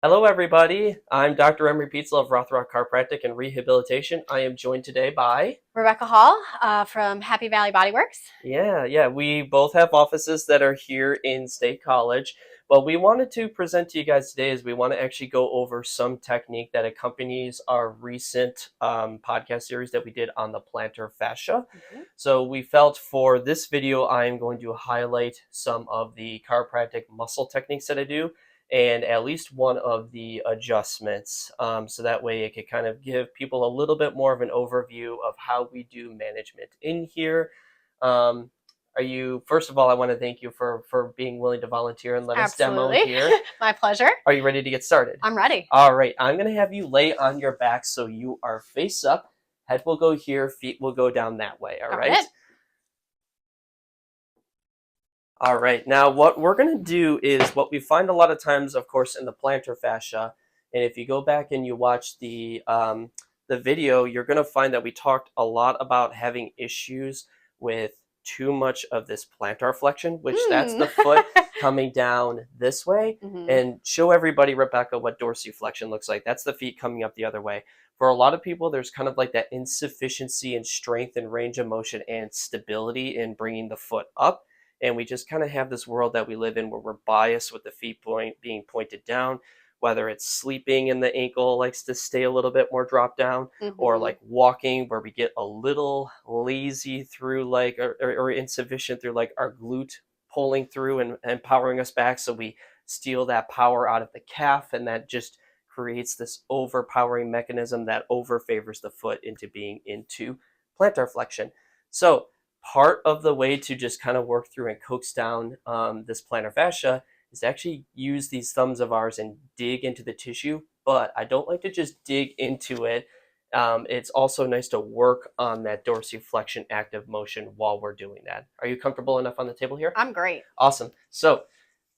Hello, everybody. I'm Dr. Emery Pitcel of Rothrock Chiropractic and Rehabilitation. I am joined today by... Rebecca Hall from Happy Valley Bodyworks. Yeah. We both have offices that are here in State College. What we wanted to present to you guys today is we want to actually go over some technique that accompanies our recent podcast series that we did on the plantar fascia. So we felt for this video, I am going to highlight some of the chiropractic muscle techniques that I do and at least one of the adjustments. So that way it could kind of give people a little bit more of an overview of how we do management in here. First of all, I want to thank you for being willing to volunteer and let us demo Absolutely. here. My pleasure. Are you ready to get started? I'm ready. All right. I'm going to have you lay on your back so you are face up. Head will go here, feet will go down that way. All right? It. All right. Now, what we're going to do is what we find a lot of times, of course, in the plantar fascia. And if you go back and you watch the video, you're going to find that we talked a lot about having issues with too much of this plantar flexion, which that's the foot coming down this way. And show everybody, Rebecca, what dorsiflexion looks like. That's the feet coming up the other way. For a lot of people, there's kind of like that insufficiency in strength and range of motion and stability in bringing the foot up. And we just kind of have this world that we live in where we're biased with the feet being pointed down, whether it's sleeping and the ankle likes to stay a little bit more drop down, or like walking where we get a little lazy through like, or insufficient through like our glute pulling through and powering us back. So we steal that power out of the calf, and that just creates this overpowering mechanism that overfavors the foot into being into plantar flexion. So part of the way to just kind of work through and coax down this plantar fascia is to actually use these thumbs of ours and dig into the tissue. But I don't like to just dig into it. It's also nice to work on that dorsiflexion active motion while we're doing that. Are you comfortable enough on the table here? I'm great. Awesome. So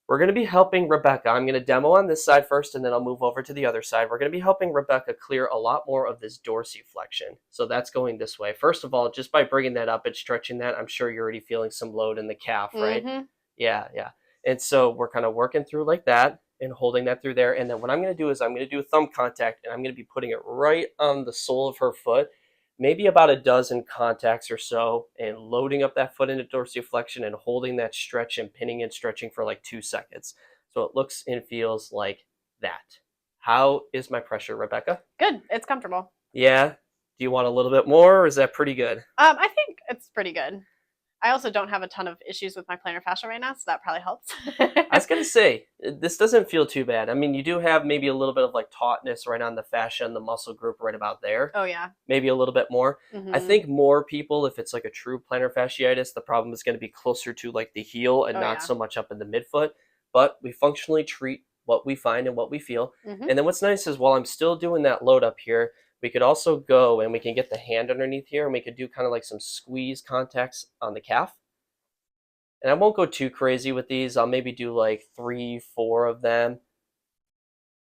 we're going to be helping Rebecca. I'm going to demo on this side first, and then I'll move over to the other side. We're going to be helping Rebecca clear a lot more of this dorsiflexion. So that's going this way. First of all, just by bringing that up and stretching that, I'm sure you're already feeling some load in the calf, right? Yeah. And so we're kind of working through like that and holding that through there. And then what I'm going to do is I'm going to do a thumb contact, and I'm going to be putting it right on the sole of her foot, maybe about a dozen contacts or so, and loading up that foot into dorsiflexion and holding that stretch and pinning and stretching for like 2 seconds. So it looks and feels like that. How is my pressure, Rebecca? Good. It's comfortable. Yeah. Do you want a little bit more, or is that pretty good? I think it's pretty good. I also don't have a ton of issues with my plantar fascia right now, so that probably helps. I was going to say, this doesn't feel too bad. I mean, you do have maybe a little bit of like tautness right on the fascia and the muscle group right about there. Oh, yeah. Maybe a little bit more. I think more people, if it's like a true plantar fasciitis, the problem is going to be closer to like the heel and not so much up in the midfoot. But we functionally treat what we find and what we feel. And then what's nice is while I'm still doing that load up here, we could also go and we can get the hand underneath here, and we could do kind of like some squeeze contacts on the calf. And I won't go too crazy with these. I'll maybe do like 3, 4 of them.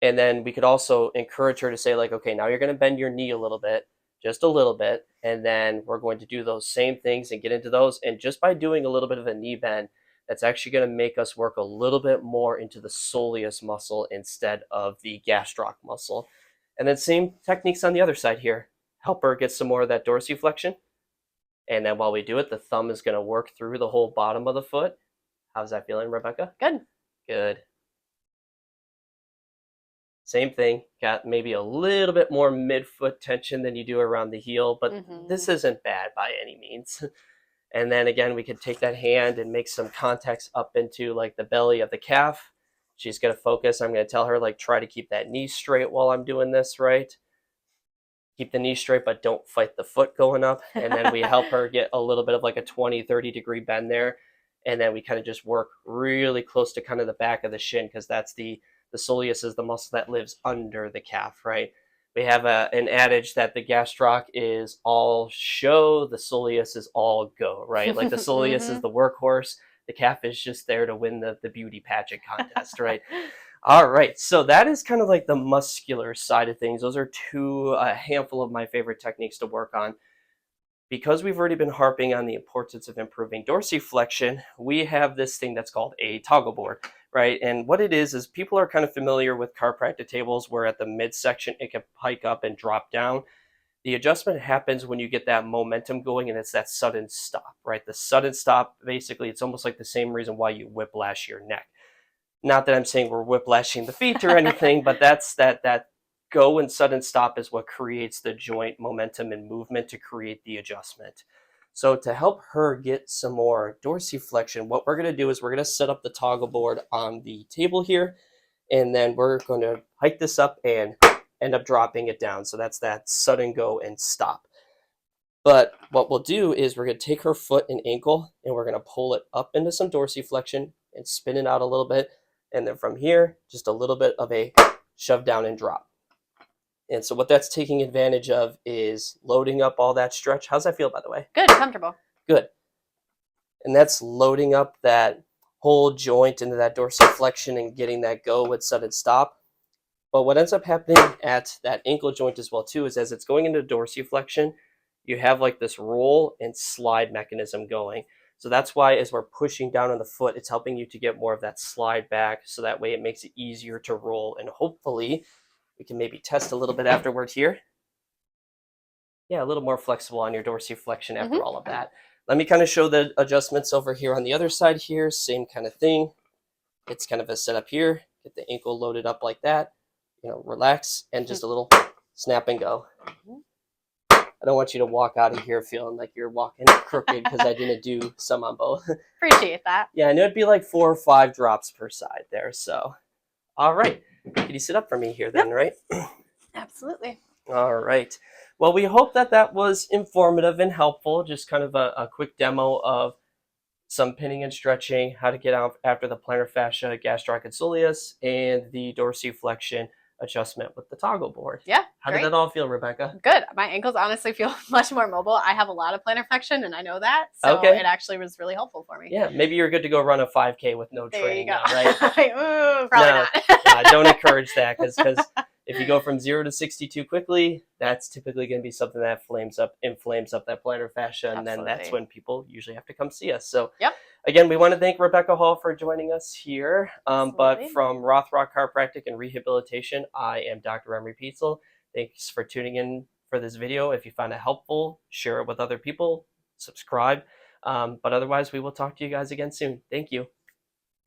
And then we could also encourage her to say like, okay, now you're going to bend your knee a little bit, just a little bit. And then we're going to do those same things and get into those. And just by doing a little bit of a knee bend, that's actually going to make us work a little bit more into the soleus muscle instead of the gastroc muscle. And then same techniques on the other side here. Help her get some more of that dorsiflexion. And then while we do it, the thumb is going to work through the whole bottom of the foot. How's that feeling, Rebecca? Good. Good. Same thing. Got maybe a little bit more midfoot tension than you do around the heel, but this isn't bad by any means. And then again, we could take that hand and make some contacts up into like the belly of the calf. She's going to focus. I'm going to tell her like try to keep that knee straight while I'm doing this, right? Keep the knee straight, but don't fight the foot going up. And then we help her get a little bit of like a 20, 30 degree bend there. And then we kind of just work really close to kind of the back of the shin, because that's the soleus is the muscle that lives under the calf, right? We have an adage that the gastroc is all show, the soleus is all go, right? Like the soleus is the workhorse, the calf is just there to win the beauty pageant contest, right? All right, so that is kind of like the muscular side of things. Those are a handful of my favorite techniques to work on. Because we've already been harping on the importance of improving dorsiflexion, we have this thing that's called a toggle board. right? And what it is people are kind of familiar with chiropractic tables where at the midsection it can hike up and drop down. The adjustment happens when you get that momentum going, and it's that sudden stop, right? The sudden stop, basically, it's almost like the same reason why you whiplash your neck. Not that I'm saying we're whiplashing the feet or anything, but that's that go and sudden stop is what creates the joint momentum and movement to create the adjustment. So to help her get some more dorsiflexion, what we're going to do is we're going to set up the toggle board on the table here, and then we're going to hike this up and end up dropping it down. So that's that sudden go and stop. But what we'll do is we're going to take her foot and ankle, and we're going to pull it up into some dorsiflexion and spin it out a little bit. And then from here, just a little bit of a shove down and drop. And so what that's taking advantage of is loading up all that stretch. How's that feel, by the way? Good, comfortable. Good. And that's loading up that whole joint into that dorsiflexion and getting that go with sudden stop. But what ends up happening at that ankle joint as well too is as it's going into dorsiflexion, you have like this roll and slide mechanism going. So that's why as we're pushing down on the foot, it's helping you to get more of that slide back. So that way it makes it easier to roll. And hopefully we can maybe test a little bit afterward here. Yeah, a little more flexible on your dorsiflexion after all of that. Let me kind of show the adjustments over here on the other side here. Same kind of thing. It's kind of a setup here. Get the ankle loaded up like that. Relax and just a little snap and go. I don't want you to walk out of here feeling like you're walking crooked because I didn't do some on both. Appreciate that. Yeah, and it would be like 4 or 5 drops per side there. So, all right. Can you sit up for me here then, right? Absolutely. All right. Well, we hope that was informative and helpful. Just kind of a quick demo of some pinning and stretching, how to get out after the plantar fascia, gastroc and soleus, and the dorsiflexion adjustment with the toggle board. Yeah. How did that all feel, Rebecca? Good. My ankles honestly feel much more mobile. I have a lot of plantar flexion, and I know that. So it actually was really helpful for me. Yeah, maybe you're good to go run a 5K with no training now, right? Ooh, probably not. Don't encourage that because if you go from 0 to 62 quickly, that's typically going to be something that inflames up that plantar fascia, and then that's when people usually have to come see us. So again, we want to thank Rebecca Hall for joining us here. But from Rothrock Chiropractic and Rehabilitation, I am Dr. Emery Pitcel. Thanks for tuning in for this video. If you find it helpful, share it with other people, subscribe. But otherwise, we will talk to you guys again soon. Thank you.